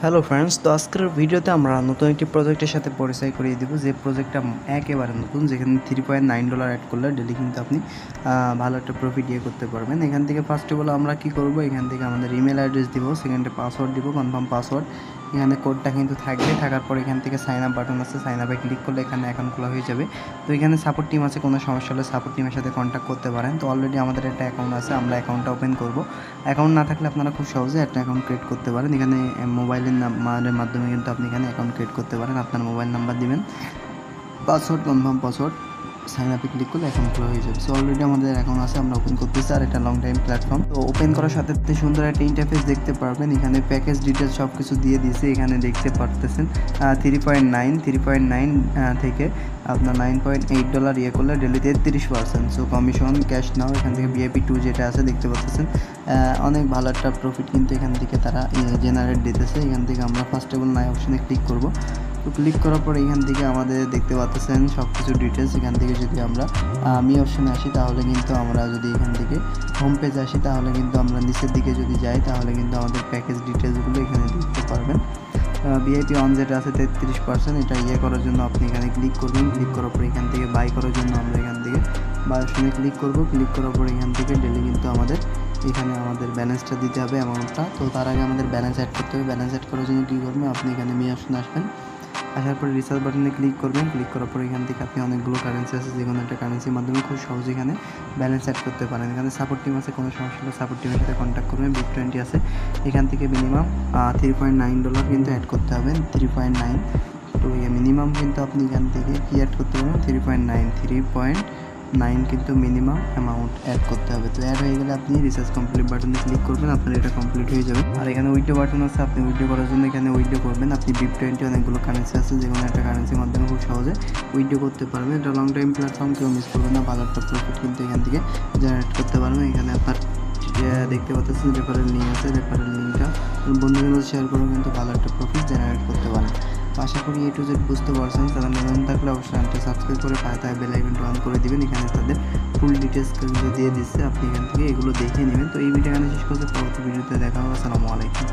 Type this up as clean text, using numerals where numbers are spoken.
Hello friends, তো আজকের ভিডিওতে আমরা নতুন একটি প্রজেক্টের সাথে পরিচয় করিয়ে দেবো, যে প্রজেক্টটা একেবারে নতুন, যেখানে $3.9 অ্যাড করলে ডেলি কিন্তু আপনি ভালো একটা প্রফিট করতে পারবেন। এখান থেকে ফার্স্ট অফ অল আমরা কী করবো, এখান থেকে আমাদের ইমেল অ্যাড্রেস দিব, সেকেন্ডে পাসওয়ার্ড দিব, কনফার্ম পাসওয়ার্ড। এখানে কোডটা কিন্তু থাকবে, থাকার পর এখান থেকে সাইন আপ বাটন আছে, সাইন আপে ক্লিক করলে এখানে অ্যাকাউন্ট খোলা হয়ে যাবে। তো এখানে সাপোর্ট টিম আছে, কোনো সমস্যা হলে সাপোর্ট টিমের সাথে কন্ট্যাক্ট করতে পারেন। তো অলরেডি আমাদের একটা অ্যাকাউন্ট আছে, আমরা অ্যাকাউন্টটা ওপেন করব। অ্যাকাউন্ট না থাকলে আপনারা খুব সহজে একটা অ্যাকাউন্ট ক্রিয়েট করতে পারেন। এখানে মোবাইলের মাধ্যমে কিন্তু আপনি এখানে অ্যাকাউন্ট ক্রিয়েট করতে পারেন। আপনার মোবাইল নাম্বার দিবেন, পাসওয়ার্ড, কনফার্ম পাসওয়ার্ড, সাইন আপে ক্লিক করলে অ্যাকাউন্ট খোলা হয়ে যাবে। সো অলরেডি আমাদের অ্যাকাউন্ট আছে, আমরা ওপেন করতেছি। আর এটা লং টাইম প্ল্যাটফর্ম, তো ওপেন করার সাথে সাথে সুন্দর একটা ইন্টারফেস দেখতে পারবেন। এখানে প্যাকেজ ডিটেলস সব কিছু দিয়ে দিয়েছে, এখানে দেখতে পারতেছেন 3.9 থেকে আপনার $9.8 করলে ডেলি 33%। সো কমিশন ক্যাশ নাও, এখান থেকে VIP 2 যেটা আছে দেখতে পাচ্ছেন, অনেক ভালো একটা প্রফিট কিন্তু এখান থেকে তারা জেনারেট দিতেছে। এখান থেকে আমরা ফার্স্ট অফ অল নাই অপশনে ক্লিক করব। তো ক্লিক করার পর এখান থেকে আমাদের দেখতে পাচ্ছেন সব কিছু ডিটেলস। এখান থেকে যদি আমরা আমি অপশনে আসি, তাহলে কিন্তু আমরা যদি এখান থেকে হোম পেজে আসি, তাহলে কিন্তু আমরা নিচের দিকে যদি যাই, তাহলে কিন্তু আমাদের প্যাকেজ ডিটেলসগুলো এখানে দেখতে পারবেন। VIP অন যেটা আছে 33%, এটা করার জন্য আপনি এখানে ক্লিক করবেন। ক্লিক করার পর এখান থেকে বাই করার জন্য আমরা এখান থেকে বাই অপশনে ক্লিক করব। ক্লিক করার পর এখান থেকে ডেলি কিন্তু আমাদের এখানে আমাদের ব্যালেন্সটা দিতে হবে, অ্যামাউন্টটা। তো তার আগে আমাদের ব্যালেন্স অ্যাড করতে হবে। ব্যালেন্স অ্যাড করার জন্য কী করবেন, আপনি এখানে মি অপশনে আসবেন। আসার পরে রিচার্জ বাটনে ক্লিক করবেন। ক্লিক করার পর এখান থেকে আপনি অনেকগুলো কারেন্সি আছে, যে কোনো একটা কারেন্সির মাধ্যমে খুব সহজে এখানে ব্যালেন্স অ্যাড করতে পারেন। এখানে সাপোর্ট টিম আছে, কোনো সমস্যা হলে সাপোর্ট টিমের সাথে কন্ট্যাক্ট করবেন। BIP20 আছে, এখান থেকে মিনিমাম $3.9 কিন্তু অ্যাড করতে হবে। 3.9, তো মিনিমাম কিন্তু আপনি এখান থেকে কী অ্যাড করতে পারবেন, 3.9 কিন্তু মিনিমাম অ্যামাউন্ট অ্যাড করতে হবে। তো অ্যাড হয়ে গেলে আপনি রিচার্জ কমপ্লিট বাটনে ক্লিক করবেন, আপনার এটা কমপ্লিট হয়ে যাবে। আর এখানে উইথড্র বাটন আছে, আপনি উইথড্র করার জন্য এখানে উইথড্র করবেন। আপনি BIP20 অনেকগুলো কারেন্সি আছে, যে কোনো একটা কারেন্সির মাধ্যমে খুব সহজে উইথড্র করতে পারবেন। এটা লং টাইম প্ল্যাটফর্ম, কেউ মিস করবেন না। ভালো একটা প্রফিট কিন্তু এখান থেকে জেনারেট করতে পারবেন। এখানে আপনার দেখতে পাচ্ছেন রেফারেল লিঙ্ক আছে, রেফারেল লিঙ্কটা বন্ধুদের মধ্যে শেয়ার করে কিন্তু ভালো একটা প্রফিট জেনারেট করতে পারেন। তো আশা করি A to Z বুঝতে পারছেন। তারা নতুন থাকলে অবশ্যই চ্যানেলটা সাবস্ক্রাইব করে পাশে বেল আইকনটা অন করে দিবেন। এখানে তাদের ফুল ডিটেলস কিন্তু দিয়ে দিচ্ছে, আপনি এখান থেকে এগুলো দেখে নেবেন। তো এই ভিডিও এখানে শেষ করতে, পরবর্তী ভিডিওতে দেখা হবে। আসসালামু আলাইকুম।